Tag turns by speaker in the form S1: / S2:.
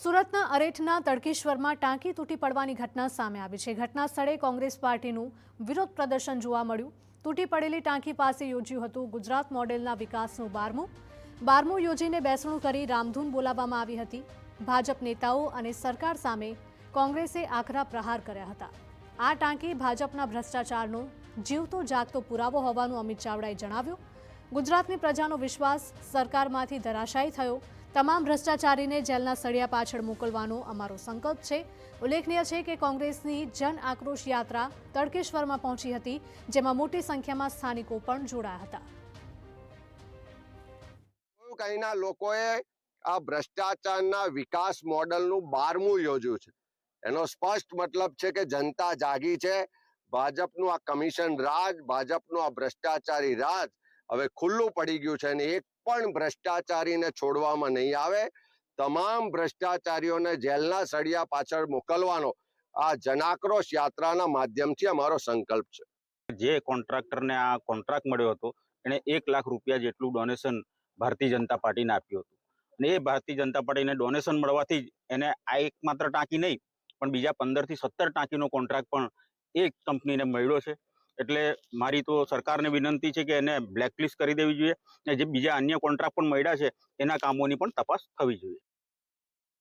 S1: સુરતના અરેઠના તડકેશ્વરમાં ટાંકી તૂટી પડવાની ઘટના સામે આવી છે। ઘટના સ્થળે કોંગ્રેસ પાર્ટીનું વિરોધ પ્રદર્શન જોવા મળ્યું। તૂટી પડેલી ટાંકી પાસે યોજ્યું હતું ગુજરાત મોડેલના વિકાસનું 12મું યોજીને બેસણું કરી રામધૂન બોલાવવામાં આવી હતી। ભાજપ નેતાઓ અને સરકાર સામે કોંગ્રેસે આકરા પ્રહાર કર્યા હતા। આ ટાંકી ભાજપના ભ્રષ્ટાચારનો જીવતો જાગતો પુરાવો હોવાનું અમિત ચાવડાએ જણાવ્યું। ગુજરાતની પ્રજાનો વિશ્વાસ સરકારમાંથી ધરાશાયી થયો। તમામ ભ્રષ્ટાચારીને જેલના સળિયા પાછળ મોકલવાનો અમારો સંકલ્પ છે। ઉલ્લેખનીય છે કે કોંગ્રેસની જન આક્રોશ યાત્રા તડકેશ્વરમાં પહોંચી હતી, જેમાં મોટી સંખ્યામાં સ્થાનિકો પણ જોડાયા હતા।
S2: કઈના લોકોએ આ ભ્રષ્ટાચારના વિકાસ મોડલનું 12મું યોજ્યું છે। એનો સ્પષ્ટ મતલબ છે કે જનતા જાગી છે। ભાજપનું આ કમિશન રાજ, ભાજપનું આ ભ્રષ્ટાચારી રાજ હવે ખુલ્લું પડી ગયું છે અને એક પણ ભ્રષ્ટાચારીને છોડવામાં નહીં આવે। તમામ ભ્રષ્ટાચારીઓને જેલના સળિયા પાછળ મોકલવાનો આ જનાક્રોશ યાત્રાના માધ્યમથી અમારો સંકલ્પ છે।
S3: જે કોન્ટ્રાક્ટરને આ કોન્ટ્રાક્ટ મળ્યો હતો એને 1 લાખ રૂપિયા જેટલું ડોનેશન ભારતીય જનતા પાર્ટીને આપ્યું હતું અને એ ભારતીય જનતા પાર્ટીને ડોનેશન મળવાથી જ એને આ એકમાત્ર ટાંકી નહીં પણ બીજા 15 થી 17 ટાંકીનો કોન્ટ્રાક્ટ પણ એક કંપનીને મળ્યો છે। એટલે મારી તો સરકારને વિનંતી છે કે એને બ્લેકલિસ્ટ કરી દેવી જોઈએ અને જે બીજા અન્ય કોન્ટ્રાક્ટ પણ મળ્યા છે એના કામોની પણ તપાસ થવી જોઈએ।